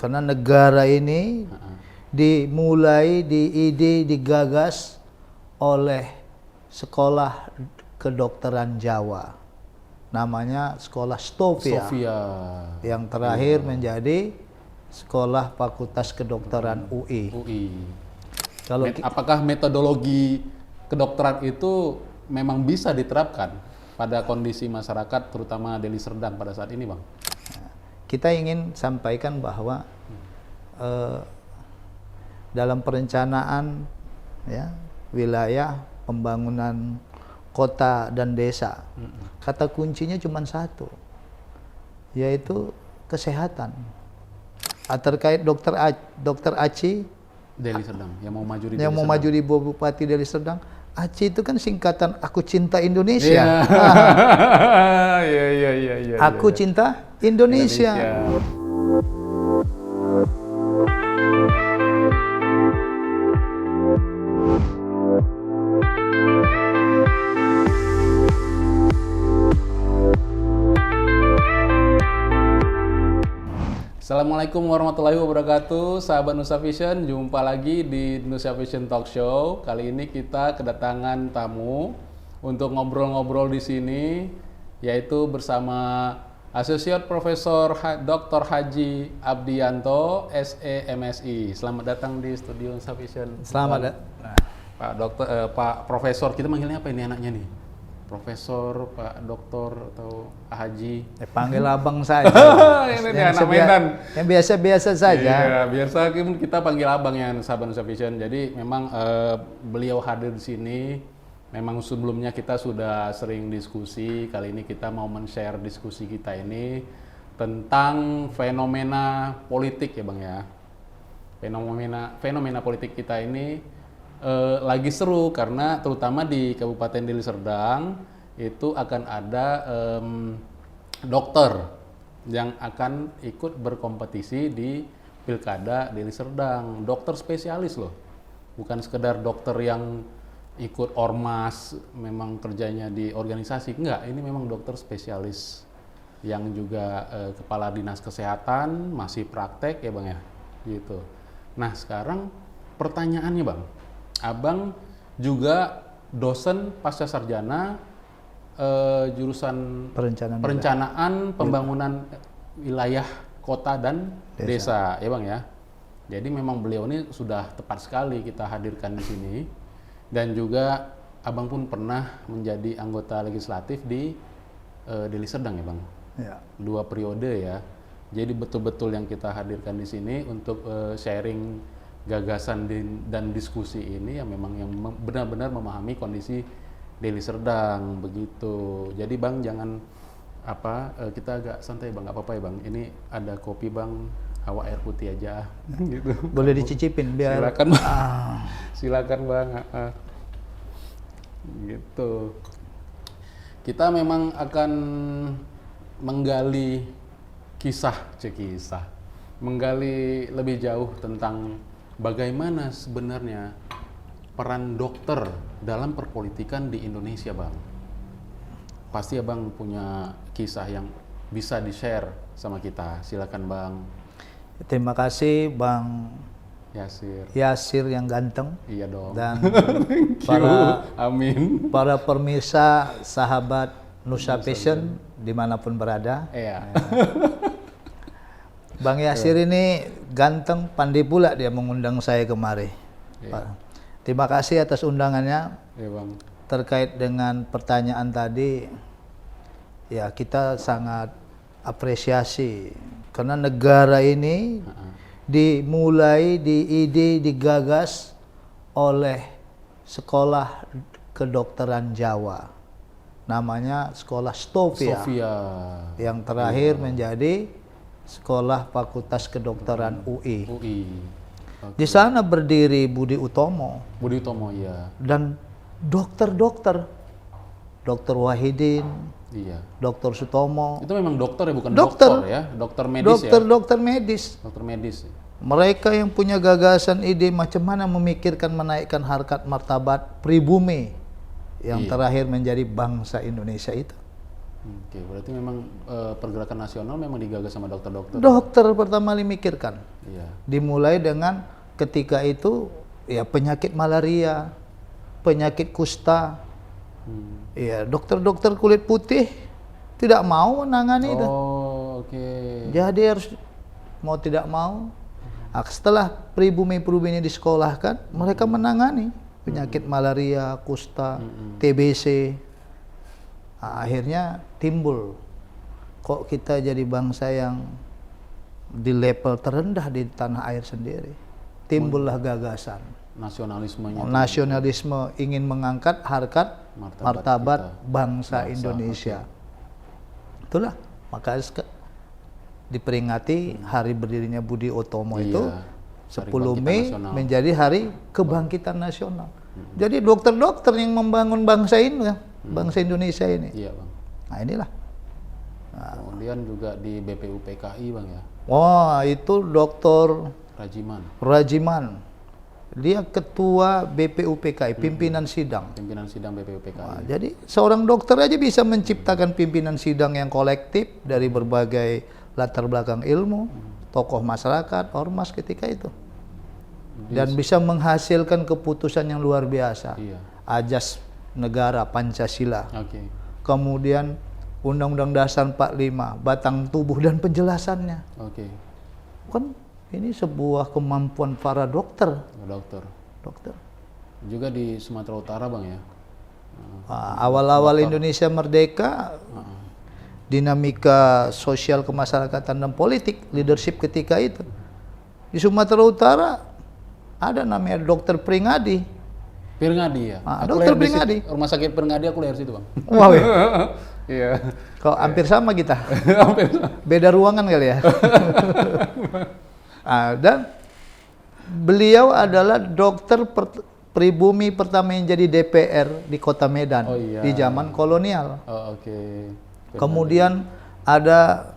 karena negara ini digagas oleh sekolah kedokteran Jawa, namanya sekolah Sofia. Yang terakhir menjadi sekolah Fakultas Kedokteran UI. Apakah metodologi kedokteran itu memang bisa diterapkan pada kondisi masyarakat, terutama Deli Serdang pada saat ini, Bang? Kita ingin sampaikan bahwa dalam perencanaan wilayah pembangunan kota dan desa, kata kuncinya cuma satu, yaitu kesehatan. Terkait dokter Aci Deli Serdang yang mau maju di Bupati Deli Serdang, Aci itu kan singkatan Aku Cinta Indonesia. Aku Cinta Indonesia. Assalamualaikum warahmatullahi wabarakatuh, sahabat Nusa Vision. Jumpa lagi di Nusa Vision Talk Show. Kali ini kita kedatangan tamu untuk ngobrol-ngobrol di sini, yaitu bersama Associate Profesor Dr. Haji Abdianto, SE MSI. Selamat datang di studio Nusa Vision. Selamat Pak Profesor, kita manggilnya apa ini anaknya nih? Profesor, Pak Doktor, atau Haji? Panggil abang saja. Ini anak Medan. Yang biasa-biasa saja. Iya, biasa kita panggil abang yang sahabat Nusa Vision. Jadi memang beliau hadir di sini. Memang sebelumnya kita sudah sering diskusi. Kali ini kita mau men-share diskusi kita ini tentang fenomena politik ya Bang ya. Fenomena politik kita ini lagi seru karena terutama di Kabupaten Deli Serdang itu akan ada dokter yang akan ikut berkompetisi di Pilkada Deli Serdang. Dokter spesialis loh, bukan sekedar dokter yang ikut ormas, memang kerjanya di organisasi. Enggak, ini memang dokter spesialis yang juga kepala dinas kesehatan, masih praktek ya Bang ya, gitu. Nah sekarang pertanyaannya Bang, Abang juga dosen pasca sarjana jurusan perencanaan pembangunan wilayah kota dan desa ya Bang ya. Jadi memang beliau ini sudah tepat sekali kita hadirkan di sini, dan juga Abang pun pernah menjadi anggota legislatif di Deli Serdang ya Bang. Ya. 2 periode ya. Jadi betul-betul yang kita hadirkan di sini untuk sharing gagasan dan diskusi ini yang memang yang benar-benar memahami kondisi Deli Serdang begitu. Jadi Bang jangan kita agak santai Bang, nggak apa-apa ya Bang. Ini ada kopi Bang, awak air putih aja gitu. Boleh dicicipin biar. Silakan Bang. Silakan Bang. Gitu. Kita memang akan menggali menggali lebih jauh tentang bagaimana sebenarnya peran dokter dalam perpolitikan di Indonesia, Bang? Pasti Abang punya kisah yang bisa di-share sama kita. Silakan, Bang. Terima kasih, Bang Yasir yang ganteng. Iya dong. Dan amin. Para pemirsa, sahabat Nusa Vision dimanapun berada. Iya. Bang Yasir ini ganteng, pandai pula dia mengundang saya kemari. Iya. Terima kasih atas undangannya. Iya, Bang. Terkait dengan pertanyaan tadi, ya kita sangat apresiasi karena negara ini digagas oleh sekolah kedokteran Jawa, namanya sekolah Sofia. Yang terakhir menjadi sekolah Fakultas Kedokteran UI. Okay. Di sana berdiri Budi Utomo, ya. Dan dokter-dokter, Dokter Wahidin, iya. Dokter Sutomo. Itu memang dokter ya, bukan dokter ya, dokter medis Dokter medis. Dokter medis. Mereka yang punya gagasan ide macam mana memikirkan menaikkan harkat martabat pribumi yang terakhir menjadi bangsa Indonesia itu. Oke, berarti memang pergerakan nasional memang digagas sama dokter-dokter. Dokter pertama dimikirkan. Iya. Dimulai dengan ketika itu ya penyakit malaria, penyakit kusta. Ya, dokter-dokter kulit putih tidak mau menangani itu. Oh, oke. Jadi harus mau tidak mau. Setelah pribumi-pribumi ini disekolahkan, mereka menangani penyakit malaria, kusta, TBC. Akhirnya timbul, kok kita jadi bangsa yang di level terendah di tanah air sendiri. Timbullah gagasan. Nasionalismenya. Nasionalisme ingin mengangkat harkat martabat bangsa Indonesia. Itulah maka diperingati hari berdirinya Budi Utomo itu 10 Mei menjadi hari kebangkitan nasional. Jadi dokter-dokter yang membangun bangsa ini, bangsa Indonesia ini. Iya, Bang. Nah, inilah. Kemudian juga di BPUPKI, Bang ya. Wah, itu Dr. Rajiman. Dia ketua BPUPKI, pimpinan sidang. Pimpinan sidang BPUPKI. Nah, jadi seorang dokter aja bisa menciptakan pimpinan sidang yang kolektif dari berbagai latar belakang ilmu, tokoh masyarakat, ormas ketika itu. Dan bisa menghasilkan keputusan yang luar biasa. Iya. Ajas negara Pancasila. Oke. Kemudian Undang-Undang Dasar 45, batang tubuh dan penjelasannya. Oke. Kan ini sebuah kemampuan para dokter. Dokter. Juga di Sumatera Utara, Bang ya. Awal-awal Indonesia merdeka, dinamika sosial kemasyarakatan dan politik, leadership ketika itu. Di Sumatera Utara ada namanya Dokter Pringadi. Ya. Dokter Pringadi. Rumah sakit Pringadi aku lahir situ, Bang. Wow ya. Iya. Kok hampir sama kita. Beda ruangan kali ya. Dan beliau adalah dokter pribumi pertama yang jadi DPR di Kota Medan di zaman kolonial. Oke. Kemudian ada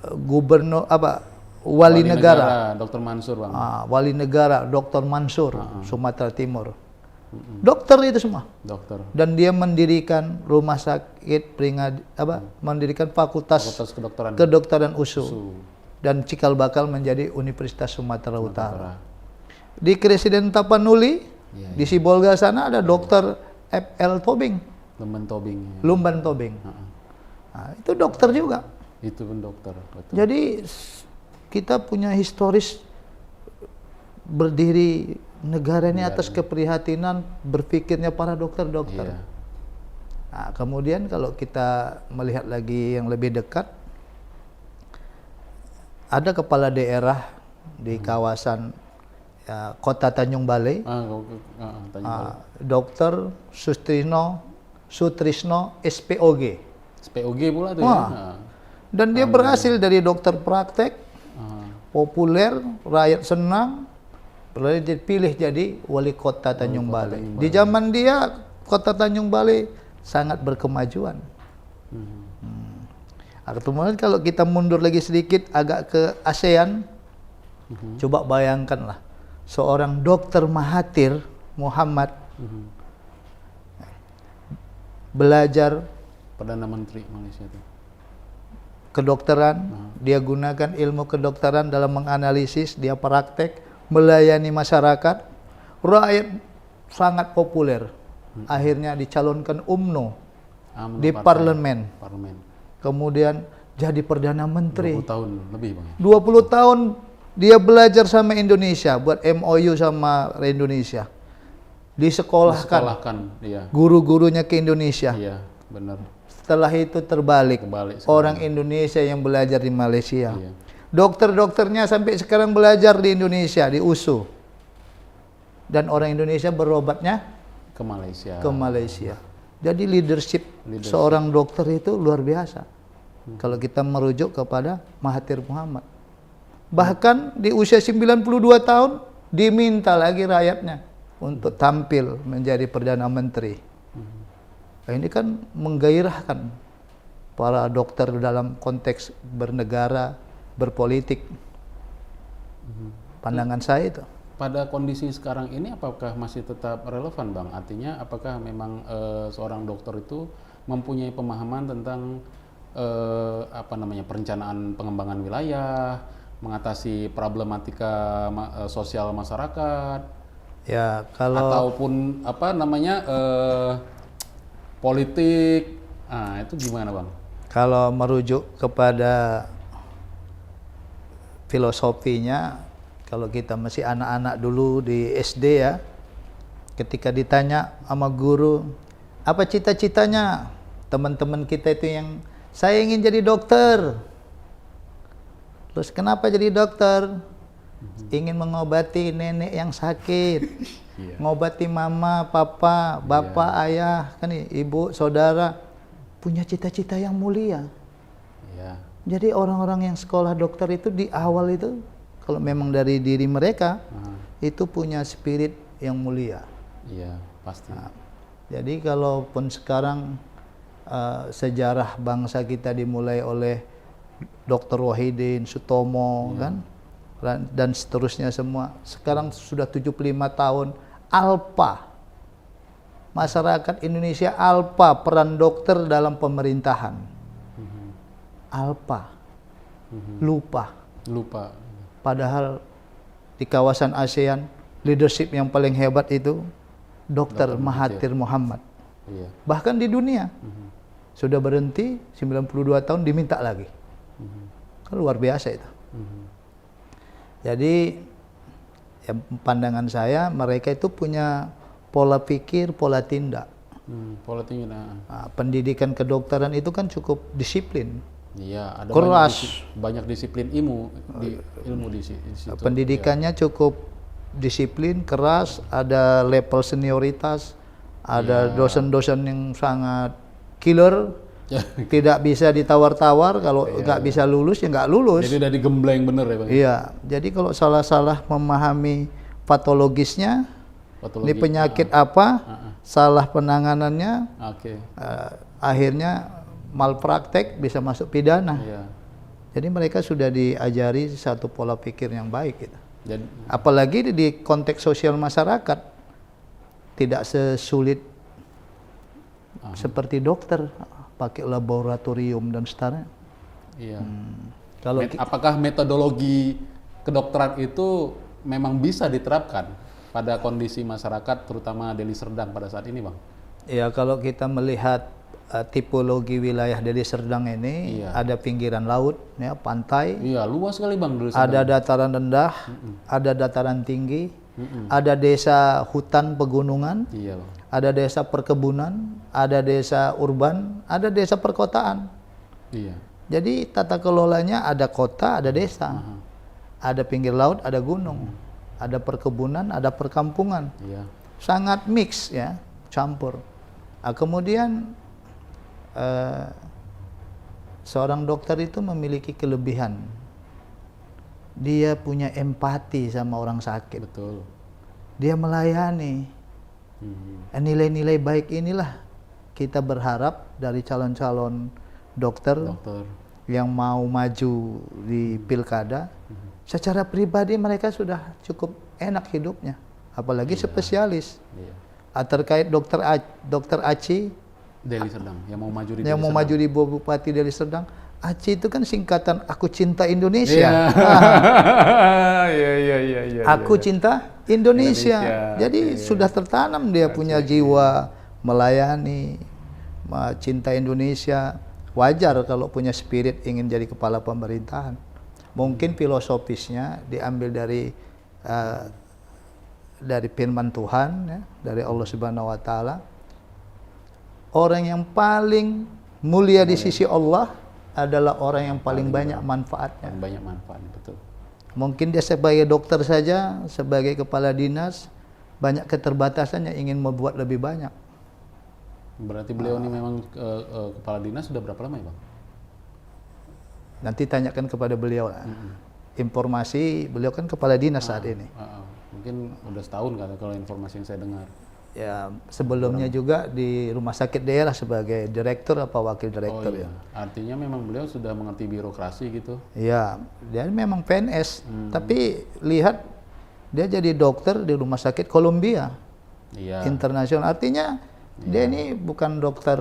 gubernur wali negara Dr. Mansur, Bang. Wali negara Dr. Mansur, Sumatera Timur. Dokter itu semua. Dokter. Dan dia mendirikan rumah sakit Pringadi, mendirikan fakultas kedokteran USU. Dan cikal bakal menjadi Universitas Sumatera Utara. Di Presiden Tapanuli, di Sibolga sana ada Dokter F.L. Tobing. Lumban Tobing. Nah, itu dokter juga. Itu pun dokter. Betul. Jadi kita punya historis berdiri negara ini atas keprihatinan berpikirnya para dokter-dokter. Iya. Nah, kemudian kalau kita melihat lagi yang lebih dekat, ada kepala daerah di kawasan Kota Tanjung Balai, Dr. Sutrisno SPOG. SPOG pula tuh ya. Dan dia berhasil dari dokter praktek, populer, rakyat senang, lalu dipilih jadi wali kota Tanjung Balai. Di zaman dia, Kota Tanjung Balai sangat berkemajuan. Kemudian kalau kita mundur lagi sedikit agak ke ASEAN, coba bayangkanlah seorang Dokter Mahathir Muhammad belajar Perdana Menteri Malaysia itu. Kedokteran, dia gunakan ilmu kedokteran dalam menganalisis, dia praktek, melayani masyarakat, rakyat sangat populer. Akhirnya dicalonkan UMNO di parlemen. Kemudian jadi Perdana Menteri. 20 tahun lebih, Bang. 20 tahun dia belajar sama Indonesia, buat MOU sama Indonesia. Disekolahkan iya. Guru-gurunya ke Indonesia. Iya, benar. Setelah itu terbalik orang Indonesia yang belajar di Malaysia. Iya. Dokter-dokternya sampai sekarang belajar di Indonesia, di USU. Dan orang Indonesia berobatnya ke Malaysia. Jadi leadership seorang dokter itu luar biasa. Kalau kita merujuk kepada Mahathir Muhammad. Bahkan di usia 92 tahun diminta lagi rakyatnya untuk tampil menjadi Perdana Menteri. Nah, ini kan menggairahkan para dokter dalam konteks bernegara, berpolitik. Pandangan saya itu. Pada kondisi sekarang ini apakah masih tetap relevan, Bang? Artinya apakah memang seorang dokter itu mempunyai pemahaman tentang perencanaan pengembangan wilayah, mengatasi problematika sosial masyarakat, Ya, kalau ataupun apa namanya politik. Nah, itu gimana, Bang? kalau merujuk kepada filosofinya, kalau kita masih anak-anak dulu di SD ya, ketika ditanya sama guru, apa cita-citanya? Teman-teman kita itu yang, saya ingin jadi dokter. Terus kenapa jadi dokter? Ingin mengobati nenek yang sakit, ngobati mama, papa, bapak, ayah, kan ibu, saudara, punya cita-cita yang mulia. Iya. Jadi orang-orang yang sekolah dokter itu di awal itu, kalau memang dari diri mereka, itu punya spirit yang mulia. Iya, pasti. Nah, jadi kalaupun sekarang sejarah bangsa kita dimulai oleh Dr. Wahidin, Sutomo, kan, dan seterusnya semua. Sekarang sudah 75 tahun, alpa. Masyarakat Indonesia alpa peran dokter dalam pemerintahan. Alpa. Lupa. Padahal di kawasan ASEAN, leadership yang paling hebat itu Dr. Mahathir Mohamad. Iya. Bahkan di dunia. Sudah berhenti 92 tahun diminta lagi. Kan luar biasa itu. Jadi ya, pandangan saya mereka itu punya pola pikir, pola tindak. Pola tindak. Nah, pendidikan kedokteran itu kan cukup disiplin. Iya, ada keras. Banyak disiplin ilmu di situ. Pendidikannya cukup disiplin, keras, ada level senioritas, ada dosen-dosen yang sangat killer, tidak bisa ditawar-tawar, kalau nggak bisa lulus ya nggak lulus. Jadi udah digembleng bener ya, Bang? Iya, jadi kalau salah-salah memahami patologisnya, ini penyakit apa, salah penanganannya, akhirnya malpraktek bisa masuk pidana. Iya. Jadi mereka sudah diajari satu pola pikir yang baik gitu. Apalagi di konteks sosial masyarakat, tidak sesulit seperti dokter, pakai laboratorium dan seterusnya. Iya. Kalau apakah metodologi kedokteran itu memang bisa diterapkan pada kondisi masyarakat, terutama Deli Serdang pada saat ini, Bang? Ya, kalau kita melihat tipologi wilayah Deli Serdang ini, ada pinggiran laut, ya, pantai. Iya, luas sekali, Bang, Deli Serdang. Ada dataran rendah, ada dataran tinggi, ada desa hutan pegunungan, ada desa perkebunan, ada desa urban, ada desa perkotaan. Iya. Jadi tata kelolanya ada kota, ada desa, ada pinggir laut, ada gunung, ada perkebunan, ada perkampungan. Iya. Sangat mix ya, campur. Nah, kemudian seorang dokter itu memiliki kelebihan. Dia punya empati sama orang sakit. Betul. Dia melayani. Nilai-nilai baik inilah kita berharap dari calon-calon dokter yang mau maju di pilkada. Secara pribadi mereka sudah cukup enak hidupnya, apalagi spesialis. Terkait dokter Aci Deli Serdang yang mau maju di maju di Bupati Deli Serdang. Aci itu kan singkatan Aku Cinta Indonesia. Aku Cinta Indonesia. Jadi sudah tertanam dia punya jiwa melayani, cinta Indonesia. Wajar kalau punya spirit ingin jadi kepala pemerintahan. Mungkin filosofisnya diambil dari firman Tuhan, ya, dari Allah Subhanahu Wa Taala. Orang yang paling mulia di sisi Allah adalah orang yang paling banyak manfaatnya. Banyak manfaat, betul. Mungkin dia sebagai dokter saja, sebagai kepala dinas, banyak keterbatasan yang ingin membuat lebih banyak. Berarti beliau ini memang kepala dinas sudah berapa lama ya, Bang? Nanti tanyakan kepada beliau lah. Informasi beliau kan kepala dinas saat ini. Mungkin udah setahun kan kalau informasi yang saya dengar. Ya, sebelumnya juga di rumah sakit daerah sebagai direktur apa wakil direktur. Ya. Artinya memang beliau sudah mengerti birokrasi gitu. Ya, dia memang PNS, tapi lihat dia jadi dokter di rumah sakit Columbia internasional. Artinya dia ini bukan dokter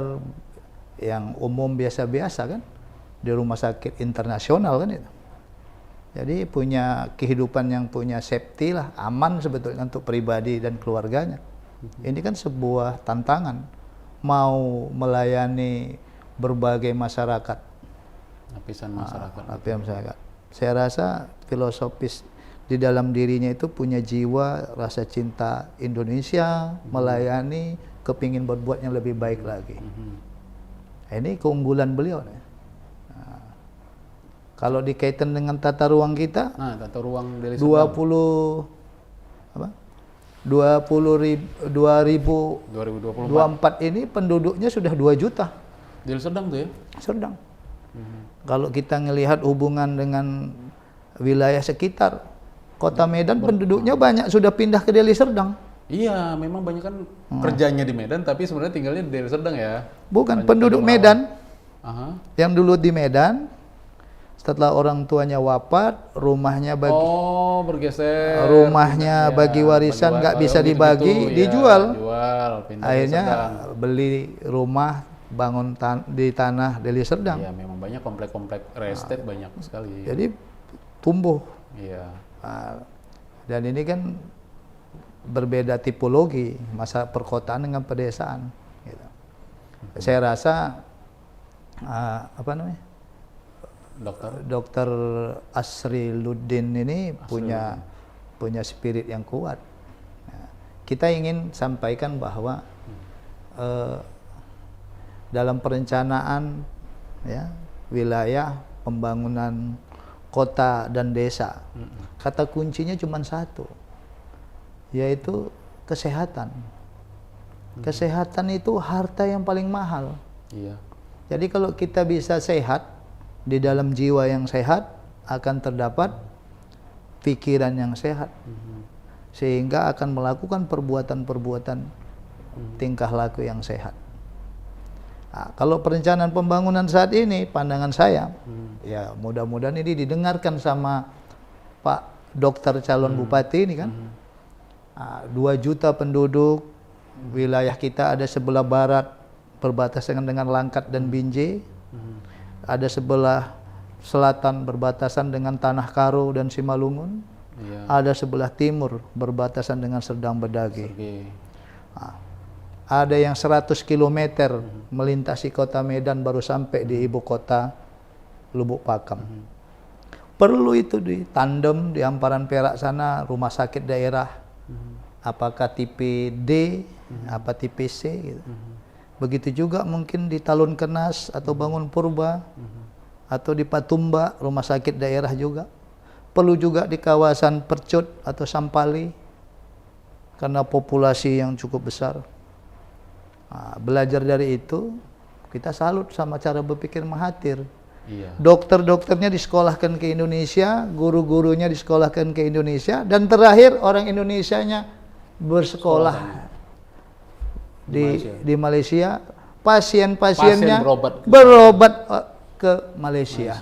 yang umum biasa-biasa kan, di rumah sakit internasional kan itu. Jadi punya kehidupan yang punya safety lah, aman sebetulnya untuk pribadi dan keluarganya. Ini kan sebuah tantangan, mau melayani berbagai masyarakat. Lapisan masyarakat. Lapisan masyarakat. Saya rasa filosofis di dalam dirinya itu punya jiwa, rasa cinta Indonesia, melayani, kepingin berbuat yang lebih baik lagi. Ini keunggulan beliau nih. Kalau dikaitkan dengan tata ruang kita, tata ruang Deli 2024 ini penduduknya sudah 2 juta. Deli Serdang tuh ya? Serdang. Kalau kita ngelihat hubungan dengan wilayah sekitar, Kota Medan penduduknya banyak sudah pindah ke Deli Serdang. Iya, memang banyak kan kerjanya di Medan, tapi sebenarnya tinggalnya di Deli Serdang ya? Bukan, penduduk Medan, yang dulu di Medan, setelah orang tuanya wafat, rumahnya bergeser. Rumahnya bagi warisan nggak bisa dibagi, dijual. Akhirnya beli rumah, bangun di tanah Deli Serdang. Iya, memang banyak komplek-komplek estate banyak sekali. Jadi tumbuh. Iya. Dan ini kan berbeda tipologi masa perkotaan dengan pedesaan. Gitu. Saya rasa Dokter Asriluddin ini punya spirit yang kuat. Kita ingin sampaikan bahwa dalam perencanaan ya, wilayah pembangunan kota dan desa, kata kuncinya cuma satu, yaitu kesehatan. Kesehatan itu harta yang paling mahal. Iya. Jadi kalau kita bisa sehat, di dalam jiwa yang sehat akan terdapat pikiran yang sehat, sehingga akan melakukan perbuatan-perbuatan tingkah laku yang sehat. Kalau perencanaan pembangunan saat ini, pandangan saya, ya mudah-mudahan ini didengarkan sama Pak Dokter calon Bupati ini kan. 2 juta penduduk, wilayah kita ada sebelah barat berbatasan dengan Langkat dan Binjai, ada sebelah selatan berbatasan dengan Tanah Karo dan Simalungun, ada sebelah timur berbatasan dengan Serdang Bedage. Ada yang 100 km melintasi kota Medan baru sampai di ibu kota Lubuk Pakam. Perlu itu di tandem di Amparan Perak sana, rumah sakit daerah, apakah tipe D, apa tipe C gitu. Begitu juga mungkin di Talun Kenas atau Bangun Purba, atau di Patumba, rumah sakit daerah juga. Perlu juga di kawasan Percut atau Sampali, karena populasi yang cukup besar. Belajar dari itu, kita salut sama cara berpikir Mahathir. Dokter-dokternya disekolahkan ke Indonesia, guru-gurunya disekolahkan ke Indonesia, dan terakhir orang Indonesianya bersekolah di Malaysia, pasien-pasiennya berobat ke Malaysia.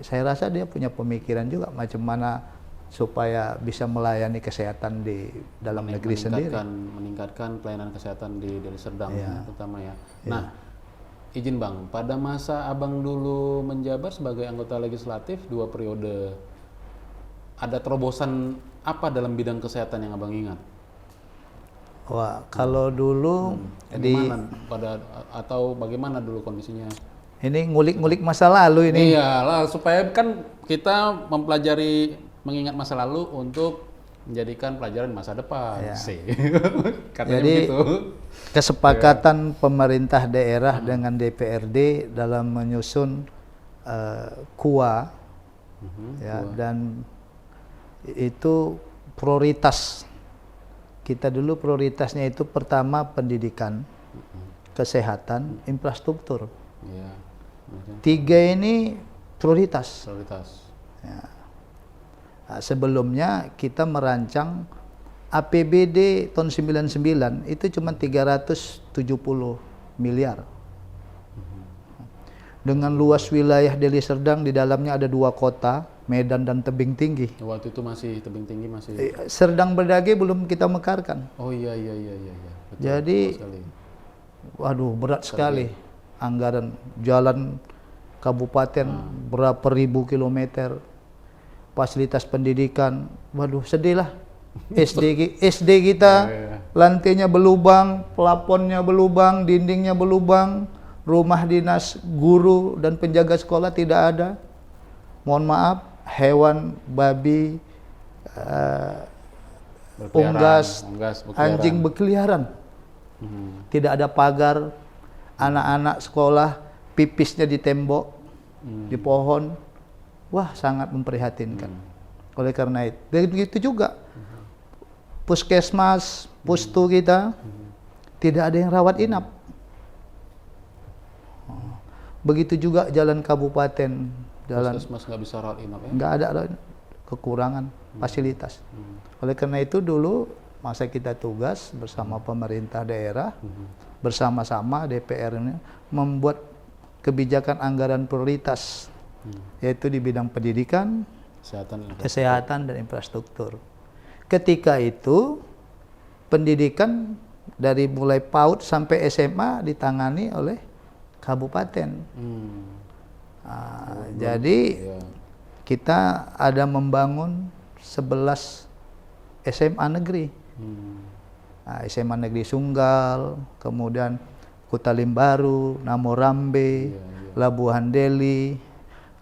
Saya rasa dia punya pemikiran juga macam mana supaya bisa melayani kesehatan di dalam negeri sendiri. Meningkatkan pelayanan kesehatan di Deli Serdang terutama ya. Nah, izin Bang, pada masa Abang dulu menjabat sebagai anggota legislatif 2 periode, ada terobosan apa dalam bidang kesehatan yang Abang ingat? Wah, kalau dulu atau bagaimana dulu kondisinya? Ini ngulik-ngulik masa lalu ini. Iyalah, supaya kan kita mengingat masa lalu untuk menjadikan pelajaran masa depan. Jadi kesepakatan pemerintah daerah dengan DPRD dalam menyusun KUA, dan itu prioritas. Kita dulu prioritasnya itu pertama pendidikan, kesehatan, infrastruktur. 3 ini prioritas. Sebelumnya kita merancang APBD tahun 99 itu cuma 370 miliar. Dengan luas wilayah Deli Serdang, di dalamnya ada 2 kota, Medan dan Tebing Tinggi. Waktu itu masih Tebing Tinggi masih. Serdang Bedage belum kita mekarkan. Oh iya. Betul, jadi, waduh berat sekali anggaran jalan kabupaten berapa ribu kilometer. fasilitas pendidikan, waduh sedih lah. SD kita lantainya berlubang, plafonnya berlubang, dindingnya berlubang, rumah dinas guru dan penjaga sekolah tidak ada. Mohon maaf, hewan, babi, unggas, anjing berkeliaran. Tidak ada pagar, anak-anak sekolah pipisnya di tembok, di pohon. Wah, sangat memprihatinkan. Oleh karena itu, begitu juga puskesmas, pustu kita tidak ada yang rawat inap. Begitu juga jalan kabupaten, jalan puskesmas nggak bisa rawat inap ya? Nggak ada kekurangan fasilitas. Oleh karena itu dulu masa kita tugas bersama pemerintah daerah, bersama-sama DPR ini membuat kebijakan anggaran prioritas, yaitu di bidang pendidikan, kesehatan dan infrastruktur. Ketika itu pendidikan dari mulai PAUD sampai SMA ditangani oleh kabupaten. Jadi kita ada membangun 11 SMA negeri. SMA Negeri Sunggal, kemudian Kutalim Baru, Namorambe, Labuhan Deli,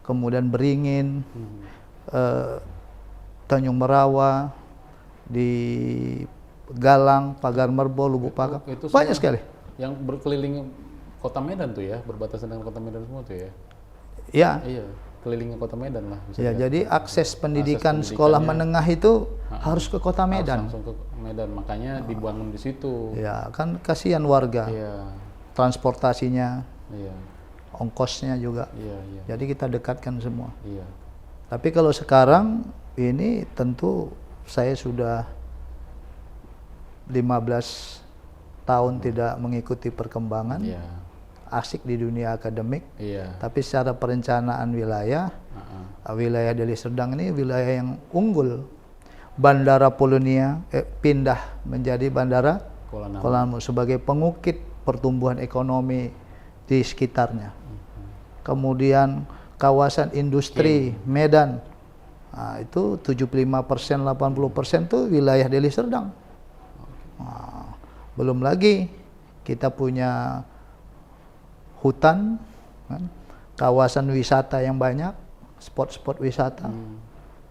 kemudian Beringin, Tanjung Merawa, di Galang, Pagar Merbo, Lubuk Pakam, banyak sekali. Yang berkeliling kota Medan tuh ya, berbatasan dengan kota Medan semua tuh ya? Iya, kelilingnya kota Medan lah. Ya, jadi akses pendidikan sekolah menengah itu harus ke kota Medan. Langsung ke Medan, makanya dibangun di situ. Ya, kan kasihan warga. Transportasinya, ongkosnya juga. Jadi kita dekatkan semua. Tapi kalau sekarang ini tentu saya sudah 15 tahun tidak mengikuti perkembangan, asik di dunia akademik, tapi secara perencanaan wilayah, wilayah Deli Serdang ini wilayah yang unggul. Bandara Polonia pindah menjadi Bandara Kuala Namu sebagai pengukit pertumbuhan ekonomi di sekitarnya. Kemudian kawasan industri Medan, itu 75%, 80% itu wilayah Deli Serdang. Belum lagi kita punya hutan, kan? Kawasan wisata yang banyak, spot-spot wisata,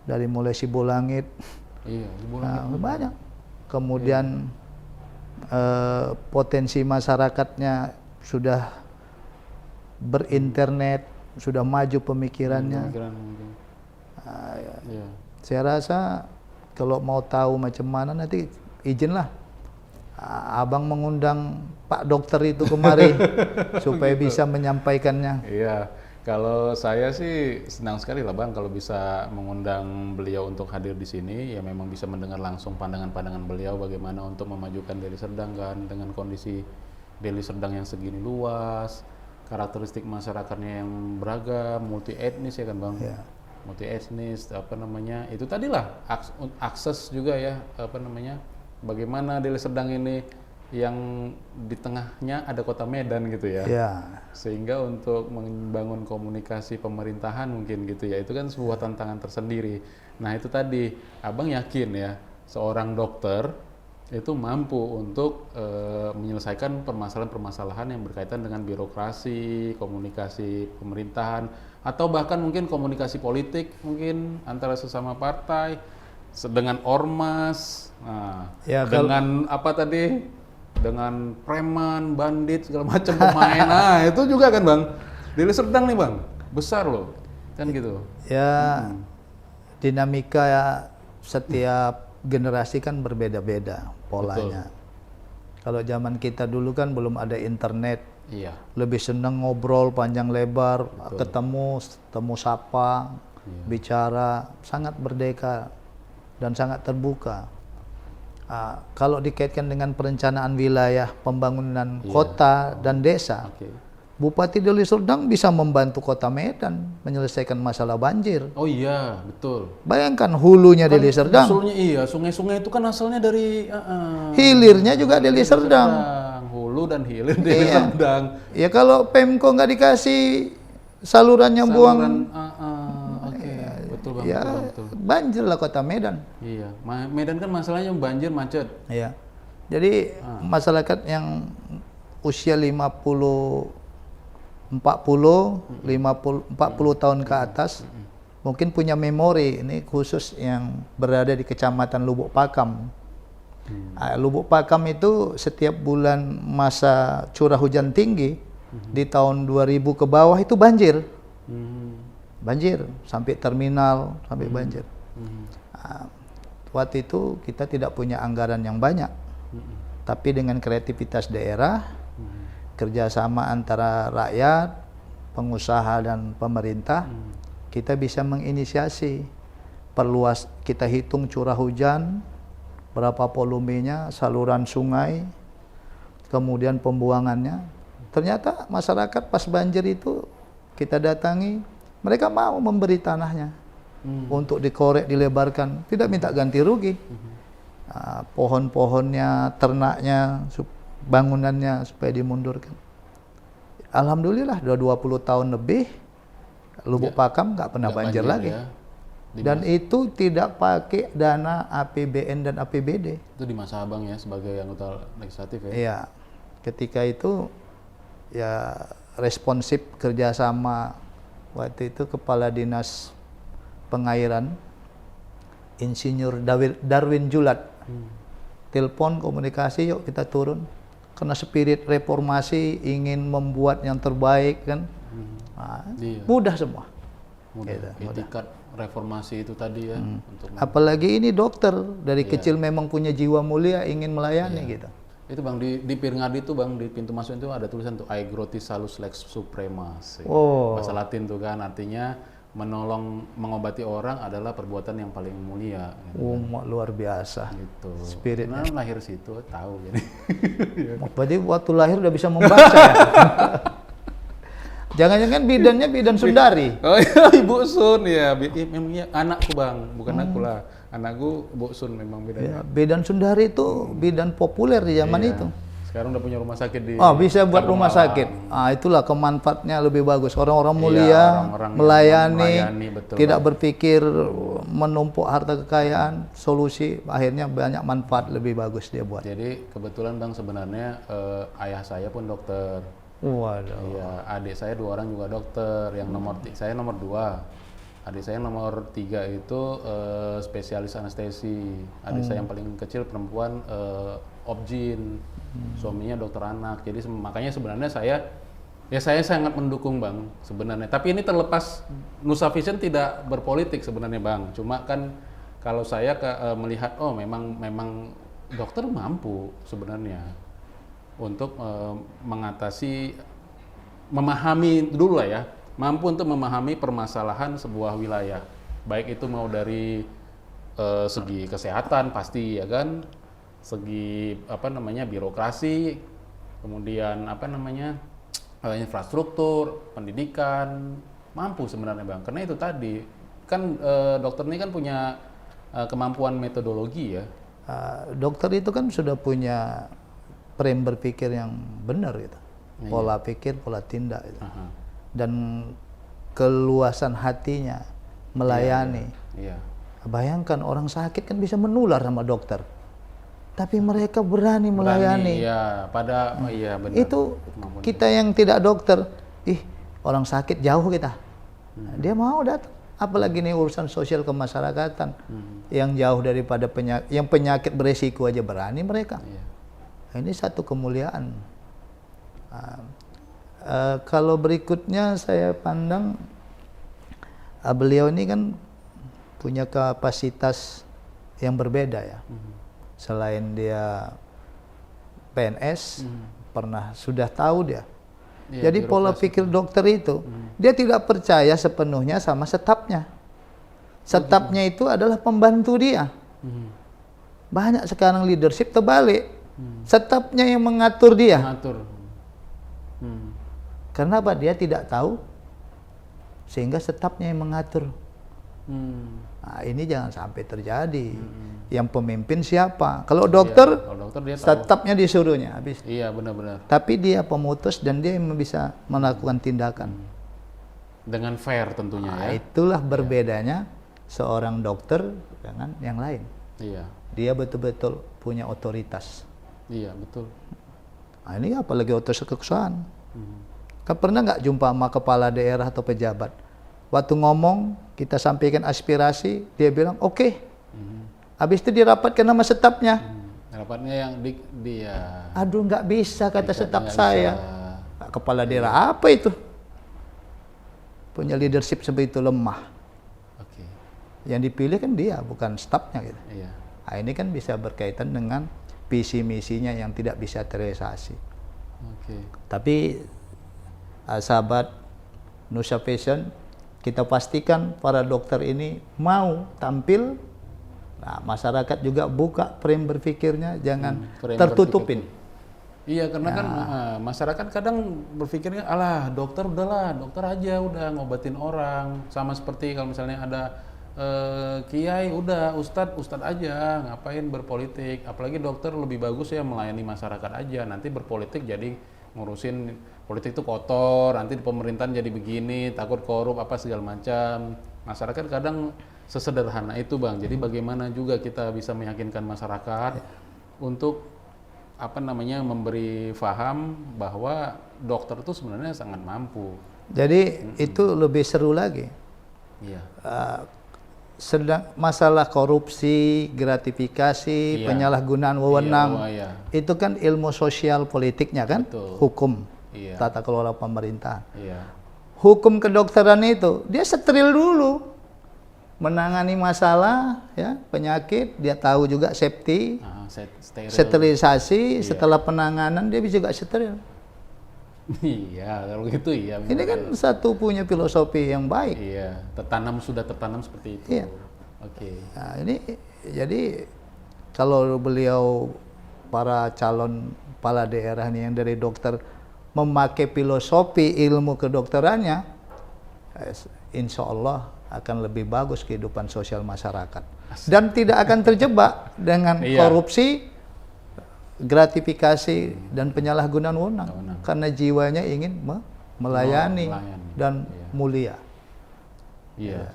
dari mulai Sibolangit, banyak. Kemudian potensi masyarakatnya sudah berinternet, sudah maju pemikirannya. Saya rasa kalau mau tahu macam mana nanti izinlah abang mengundang Pak Dokter itu kemari supaya bisa menyampaikannya. Iya, kalau saya sih senang sekali lah Bang kalau bisa mengundang beliau untuk hadir di sini, ya memang bisa mendengar langsung pandangan-pandangan beliau bagaimana untuk memajukan Deli Serdang kan, dengan kondisi Deli Serdang yang segini luas, karakteristik masyarakatnya yang beragam, multi etnis ya kan Bang. Multi etnis, itu tadilah akses juga ya, bagaimana Deli Serdang ini yang di tengahnya ada kota Medan gitu ya. Sehingga untuk membangun komunikasi pemerintahan mungkin gitu ya, itu kan sebuah tantangan tersendiri. Nah itu tadi, abang yakin ya seorang dokter itu mampu untuk menyelesaikan permasalahan-permasalahan yang berkaitan dengan birokrasi, komunikasi pemerintahan, atau bahkan mungkin komunikasi politik mungkin antara sesama partai, dengan ormas, dengan dengan preman, bandit, segala macam pemain. Itu juga kan Bang, Deli Serdang nih Bang, besar loh, kan gitu. Ya, dinamika ya, setiap generasi kan berbeda-beda polanya. Kalau zaman kita dulu kan belum ada internet, lebih seneng ngobrol panjang lebar, ketemu sapa, bicara, sangat merdeka dan sangat terbuka. Kalau dikaitkan dengan perencanaan wilayah, pembangunan kota dan desa, Bupati Deli Serdang bisa membantu Kota Medan menyelesaikan masalah banjir. Oh iya, betul. Bayangkan hulunya Deli Serdang. Sungai-sungai itu kan asalnya dari hilirnya juga Deli Serdang. Hulu dan hilir Deli Serdang. Ya kalau Pemko nggak dikasih saluran yang buang. Betul. Bang. Ya, betul. banjir lah kota Medan. Iya, Medan kan masalahnya banjir, macet. Iya. Jadi masyarakat yang usia 50 tahun ke atas mungkin punya memori, ini khusus yang berada di Kecamatan Lubuk Pakam. Lubuk Pakam itu setiap bulan masa curah hujan tinggi di tahun 2000 ke bawah itu banjir. Banjir sampai terminal, sampai banjir. Waktu itu kita tidak punya anggaran yang banyak, tapi dengan kreativitas daerah, kerjasama antara rakyat, pengusaha dan pemerintah, kita bisa menginisiasi perluas. Kita hitung curah hujan, berapa volumenya, saluran sungai, kemudian pembuangannya. Ternyata masyarakat pas banjir itu kita datangi, mereka mau memberi tanahnya untuk dikorek, dilebarkan, tidak minta ganti rugi. Pohon-pohonnya, ternaknya, bangunannya supaya dimundurkan. Alhamdulillah, udah 20 tahun lebih, Lubuk Pakam nggak pernah banjir lagi. Ya. Dan itu tidak pakai dana APBN dan APBD. Itu di masa Abang ya sebagai anggota legislatif ya? Iya, ketika itu ya responsif kerjasama waktu itu Kepala Dinas Pengairan Insinyur Darwin Julat. Telepon komunikasi, yuk kita turun. Karena spirit reformasi ingin membuat yang terbaik kan. Iya. Mudah semua. Mudah. Gitu, Itikat reformasi itu tadi ya. Untuk apalagi ini dokter dari kecil memang punya jiwa mulia, ingin melayani gitu. itu Bang di Pirngadi itu Bang, di pintu masuk itu ada tulisan tuh I Grotis Salus Lex Supremas. Bahasa Latin tuh kan, artinya menolong, mengobati orang adalah perbuatan yang paling mulia. Gitu. Luar biasa. Gitu. Spirit. Nah, lahir situ tahu jadi. Berarti waktu lahir udah bisa membaca ya. Jangan-jangan bidannya bidan Sundari. Oh iya, Ibu Sun ya. Memangnya anakku Bang, bukan aku lah. Anakku Ibu Sun memang bidannya. Ya, bidan Sundari itu bidan populer di zaman itu. Sekarang udah punya rumah sakit di bisa buat rumah sakit. Itulah kemanfaatnya lebih bagus. Orang-orang mulia, orang-orang melayani betul, tidak berpikir menumpuk harta kekayaan, solusi akhirnya banyak manfaat lebih bagus dia buat. Jadi kebetulan Bang sebenarnya ayah saya pun dokter. Waduh. Iya, adik saya 2 orang juga dokter. Yang saya nomor 2. Adik saya nomor 3 itu spesialis anestesi. Adik saya yang paling kecil perempuan obgyn. Suaminya dokter anak. Jadi makanya sebenarnya saya sangat mendukung Bang sebenarnya. Tapi ini terlepas Nusa Vision tidak berpolitik sebenarnya Bang. Cuma kan kalau saya melihat memang dokter mampu sebenarnya untuk memahami dulu lah ya, mampu untuk memahami permasalahan sebuah wilayah, baik itu mau dari segi kesehatan pasti ya kan, segi birokrasi, kemudian infrastruktur, pendidikan, mampu sebenarnya Bang. Karena itu tadi kan dokter ini kan punya kemampuan metodologi ya. Dokter itu kan sudah punya frame berpikir yang benar gitu, pola pikir, pola tindak gitu. Dan keluasan hatinya melayani. Iya. Bayangkan orang sakit kan bisa menular sama dokter, tapi mereka berani melayani. Iya, benar. Itu kita yang tidak dokter, orang sakit jauh kita, dia mau datang. Apalagi ini urusan sosial kemasyarakatan, yang jauh daripada penyakit beresiko aja berani mereka. Iya. Ini satu kemuliaan. Kalau berikutnya saya pandang, beliau ini kan punya kapasitas yang berbeda ya. Selain dia PNS, sudah tahu dia. Jadi pola pikir dokter itu, dia tidak percaya sepenuhnya sama stafnya. Stafnya itu adalah pembantu dia. Banyak sekarang leadership terbalik. Stafnya yang mengatur dia. Karena apa? Dia tidak tahu, sehingga stafnya yang mengatur. Nah, ini jangan sampai terjadi. Yang pemimpin siapa? Kalau dokter, stafnya disuruhnya habis. Iya, benar-benar. Tapi dia pemutus dan dia yang bisa melakukan tindakan. Dengan fair tentunya ya. Itulah berbedanya seorang dokter dengan yang lain. Iya. Dia betul-betul punya otoritas. Iya, betul. Nah, ini apalagi otoritas kekuasaan. Kan pernah nggak jumpa sama kepala daerah atau pejabat? Waktu ngomong, kita sampaikan aspirasi, dia bilang oke. Habis itu dirapatkan nama stafnya. Rapatnya yang dia. Aduh, nggak bisa kata staf nggak saya. bisa. Kepala daerah apa itu? Punya leadership seperti itu lemah. Oke. Yang dipilih kan dia, bukan stafnya gitu. Iya. Nah, ini kan bisa berkaitan dengan visi misinya yang tidak bisa terrealisasi. Oke. Tapi sahabat Nusa Fashion, kita pastikan para dokter ini mau tampil. Nah, masyarakat juga buka frame berpikirnya, jangan frame tertutupin. Iya, karena kan masyarakat kadang berpikirnya, alah dokter udahlah, dokter aja udah ngobatin orang. Sama seperti kalau misalnya ada kiai, udah ustadz aja, ngapain berpolitik. Apalagi dokter lebih bagus ya melayani masyarakat aja. Nanti berpolitik jadi ngurusin politik itu kotor, nanti di pemerintahan jadi begini, takut korup apa segala macam. Masyarakat kadang sesederhana itu, Bang. Jadi bagaimana juga kita bisa meyakinkan masyarakat untuk memberi paham bahwa dokter itu sebenarnya sangat mampu. Jadi itu lebih seru lagi. Iya. Sedang masalah korupsi, gratifikasi, penyalahgunaan wewenang, itu kan ilmu sosial politiknya kan, hukum, tata kelola pemerintahan. Hukum kedokteran itu dia steril dulu, menangani masalah ya penyakit, dia tahu juga safety, sterilisasi, setelah penanganan dia bisa juga steril. Iya, kalau gitu iya. Ini kan satu punya filosofi yang baik. Iya, sudah tertanam seperti itu. Iya. Oke. Nah, ini jadi kalau beliau para calon kepala daerah nih yang dari dokter memakai filosofi ilmu kedokterannya, insya Allah akan lebih bagus kehidupan sosial masyarakat. Dan tidak akan terjebak dengan korupsi, gratifikasi dan penyalahgunaan wewenang karena jiwanya ingin melayani dan mulia. Iya.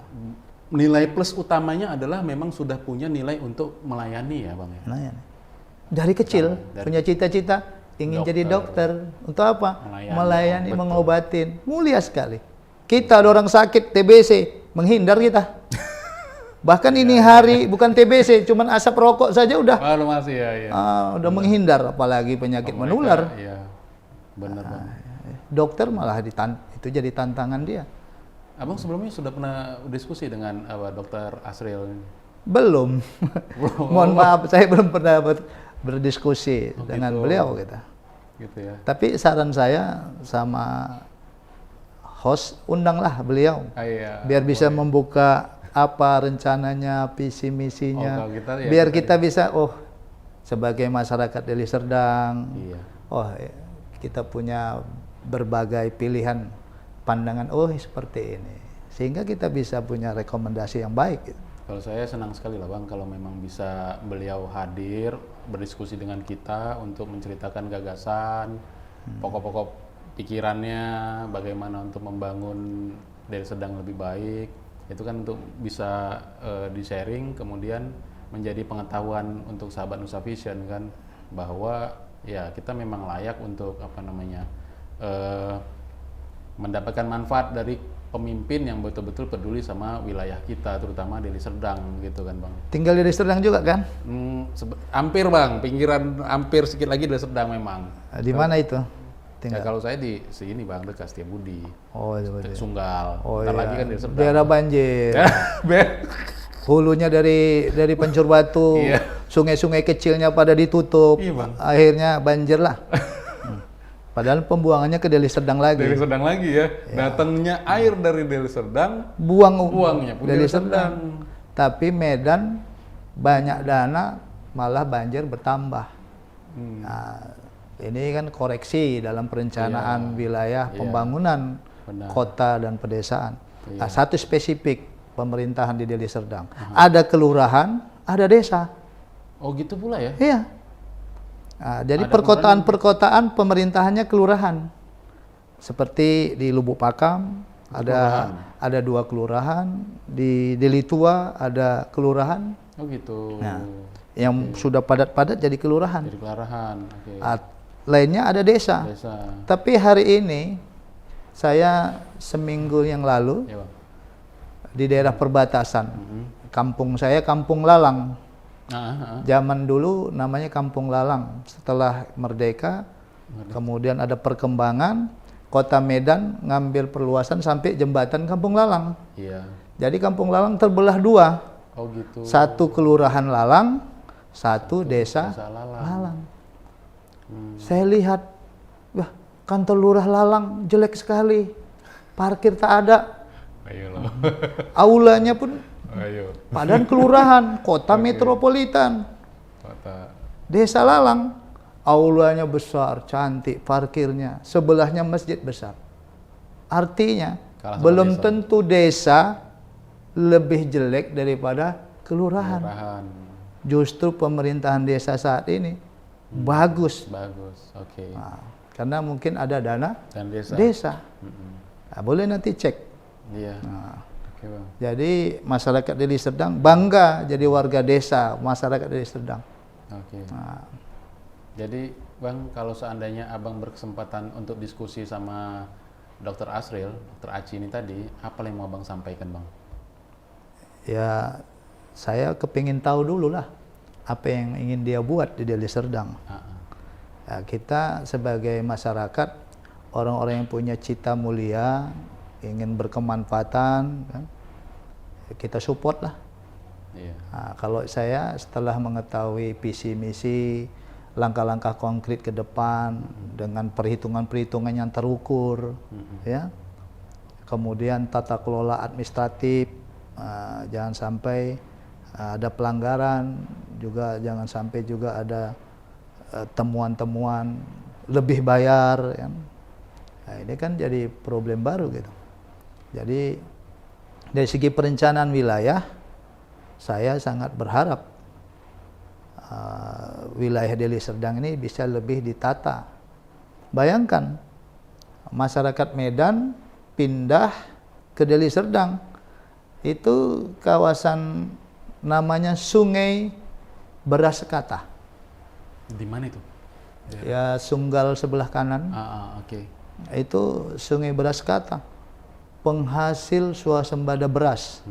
Nilai plus utamanya adalah memang sudah punya nilai untuk melayani ya, Bang ya. Melayani. Dari kecil punya cita-cita ingin jadi dokter. Untuk apa? Melayani, mengobatin. Mulia sekali. Kita ada orang sakit TBC, menghindar kita. Bahkan ini hari bukan TBC, cuman asap rokok saja udah. Masih ya. Udah menghindar, apalagi penyakit menular. Iya, benar Bang. Dokter malah itu jadi tantangan dia. Abang sebelumnya sudah pernah diskusi dengan Dokter Asril? Belum. Mohon maaf, saya belum pernah berdiskusi dengan beliau gitu ya. Tapi saran saya sama host, undanglah beliau, biar bisa membuka apa rencananya, visi misinya, biar kita bisa sebagai masyarakat Deli Serdang, kita punya berbagai pilihan pandangan, seperti ini, sehingga kita bisa punya rekomendasi yang baik gitu. Kalau saya senang sekali lah Bang kalau memang bisa beliau hadir berdiskusi dengan kita untuk menceritakan gagasan, pokok-pokok pikirannya, bagaimana untuk membangun Deli Serdang lebih baik. Itu kan untuk bisa di-sharing, kemudian menjadi pengetahuan untuk sahabat Nusa Fashion kan, bahwa ya kita memang layak untuk mendapatkan manfaat dari pemimpin yang betul-betul peduli sama wilayah kita, terutama Deli Serdang gitu kan Bang. Tinggal di Deli Serdang juga kan? Hampir Bang, pinggiran hampir sedikit lagi Deli Serdang memang. Di mana itu? Ya, kalau saya di sini Bang, dekat Setiabudi. Itu Sunggal. Ntar lagi kan Deli Serdang. Daerah banjir. Hulunya dari Pencur Batu, sungai-sungai kecilnya pada ditutup, akhirnya banjir lah. Padahal pembuangannya ke Deli Serdang lagi. Deli Serdang lagi ya. Datangnya air dari Deli Serdang, buangnya Deli Serdang. Tapi Medan banyak dana, malah banjir bertambah. Nah, ini kan koreksi dalam perencanaan wilayah pembangunan kota dan pedesaan. Nah, satu spesifik pemerintahan di Deli Serdang. Ada kelurahan, ada desa. Oh gitu pula ya? Iya. Nah, jadi perkotaan pemerintahannya kelurahan. Seperti di Lubuk Pakam, Ada 2 kelurahan, di Deli Tua ada kelurahan. Oh gitu. Nah, yang sudah padat-padat jadi kelurahan. Jadi kelurahan. Oke. Lainnya ada desa. Tapi hari ini saya seminggu yang lalu ya, Bang, di daerah perbatasan. Kampung saya Kampung Lalang. Zaman dulu namanya Kampung Lalang. Setelah merdeka, kemudian ada perkembangan, Kota Medan ngambil perluasan sampai jembatan Kampung Lalang. Iya. Jadi Kampung Lalang terbelah 2. Oh gitu. 1 kelurahan Lalang, 1 desa Lalang. Saya lihat, wah, kantor lurah Lalang jelek sekali, parkir tak ada. Ayolah. Aulanya pun padahal kelurahan, kota metropolitan. Desa Lalang, aulanya besar, cantik, parkirnya, sebelahnya masjid besar. Artinya, belum tentu desa lebih jelek daripada kelurahan. Justru pemerintahan desa saat ini bagus. Oke. Nah, karena mungkin ada dana dan desa. Nah, boleh nanti cek. Iya. Nah, oke, Bang. Jadi masyarakat Deli Serdang bangga jadi warga desa, masyarakat Deli Serdang. Oke. Nah. Jadi Bang, kalau seandainya Abang berkesempatan untuk diskusi sama Dr. Asril, Dr. Aci ini tadi, apa yang mau Abang sampaikan, Bang? Ya, saya kepingin tahu dulu lah apa yang ingin dia buat di Deli Serdang. Ya, kita sebagai masyarakat, orang-orang yang punya cita mulia, ingin berkemanfaatan, kan, kita support lah. Iya. Nah, kalau saya setelah mengetahui visi misi, langkah-langkah konkret ke depan dengan perhitungan-perhitungan yang terukur, ya, kemudian tata kelola administratif, jangan sampai ada pelanggaran, juga jangan sampai juga ada temuan-temuan lebih bayar, ya. Nah, ini kan jadi problem baru gitu. Jadi dari segi perencanaan wilayah, saya sangat berharap wilayah Deli Serdang ini bisa lebih ditata. Bayangkan masyarakat Medan pindah ke Deli Serdang, itu kawasan namanya Sungai Beraskata. Di mana itu? Ya, Sunggal sebelah kanan. Oke. Itu Sungai Beraskata, penghasil swasembada beras.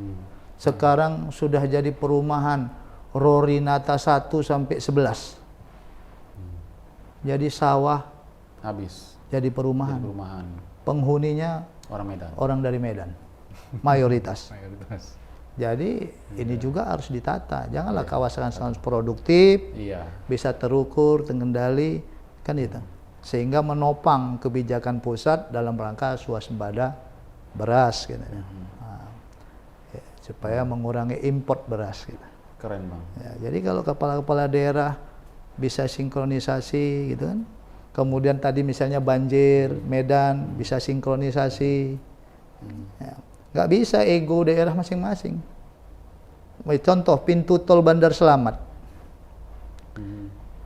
Sekarang sudah jadi perumahan Rorinata 1 sampai 11. Jadi sawah habis. Jadi perumahan. Penghuninya orang Medan. Orang dari Medan. Mayoritas. Jadi ini juga harus ditata. Janganlah kawasan produktif, bisa terukur, terkendali, kan itu. Sehingga menopang kebijakan pusat dalam rangka swasembada beras, gitu. Supaya mengurangi import beras, gitu. Keren, Bang. Ya, jadi kalau kepala-kepala daerah bisa sinkronisasi, gitu kan. Kemudian tadi misalnya banjir, Medan bisa sinkronisasi. Ya. Nggak bisa ego daerah masing-masing. Contoh pintu tol Bandar Selamat.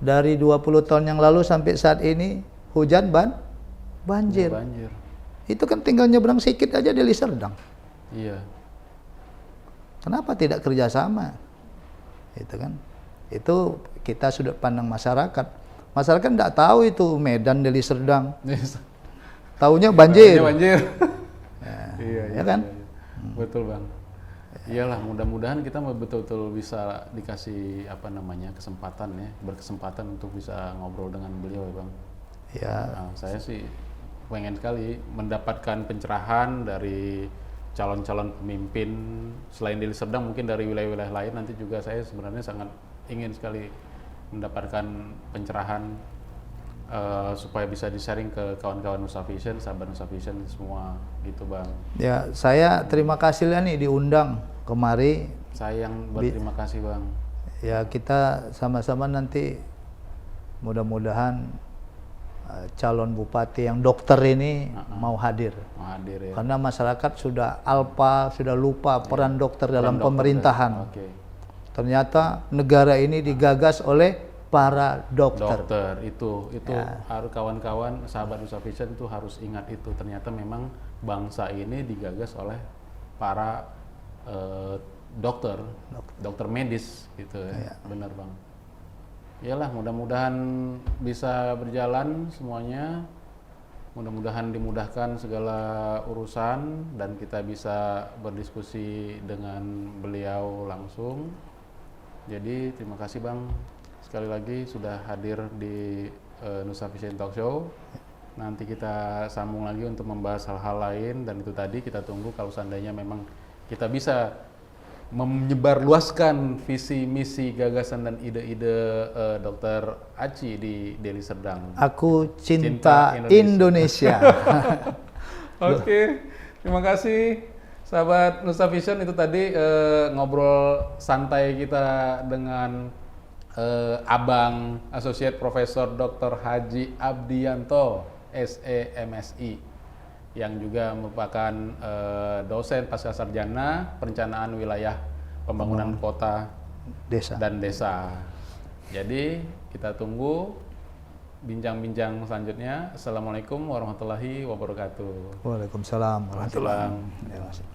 Dari 20 tahun yang lalu sampai saat ini hujan banjir. Itu kan tinggal nyebrang sedikit aja Deli Serdang. Iya. Kenapa tidak kerjasama? Itu kan. Itu kita sudut pandang masyarakat. Masyarakat tidak tahu itu Medan Deli Serdang. Taunya banjir. Iya kan? Betul, Bang. Iyalah, mudah-mudahan kita betul-betul bisa dikasih kesempatan ya, berkesempatan untuk bisa ngobrol dengan beliau, ya, Bang. Ya. Nah, saya sih pengen sekali mendapatkan pencerahan dari calon-calon pemimpin selain Deli Serdang, mungkin dari wilayah-wilayah lain. Nanti juga saya sebenarnya sangat ingin sekali mendapatkan pencerahan supaya bisa di-sharing ke kawan-kawan Nusa Vision, sahabat Nusa Vision semua gitu, Bang. Ya, saya terima kasih lah nih diundang kemari. Saya yang berterima kasih, Bang. Ya, kita sama-sama nanti mudah-mudahan calon bupati yang dokter ini mau hadir. Ya. Karena masyarakat sudah sudah lupa peran dokter dalam pemerintahan. Ternyata negara ini digagas oleh para dokter. Itu ya. Harus kawan-kawan sahabat Nusa Vision itu harus ingat itu. Ternyata memang bangsa ini digagas oleh para dokter medis gitu ya. Benar Bang. Iyalah, mudah-mudahan bisa berjalan semuanya. Mudah-mudahan dimudahkan segala urusan dan kita bisa berdiskusi dengan beliau langsung. Jadi terima kasih Bang sekali lagi sudah hadir di Nusa Vision Talk Show. Nanti kita sambung lagi untuk membahas hal-hal lain, dan itu tadi kita tunggu kalau seandainya memang kita bisa menyebarluaskan visi misi gagasan dan ide-ide Dr. Aci di Deli Serdang. Aku cinta Indonesia. Oke, terima kasih sahabat Nusa Vision. Itu tadi ngobrol santai kita dengan Abang Associate Profesor Dr. Haji Abdianto, SE MSI, yang juga merupakan dosen pasca sarjana perencanaan wilayah pembangunan kota dan desa. Jadi kita tunggu bincang-bincang selanjutnya. Assalamualaikum warahmatullahi wabarakatuh. Waalaikumsalam warahmatullahi wabarakatuh.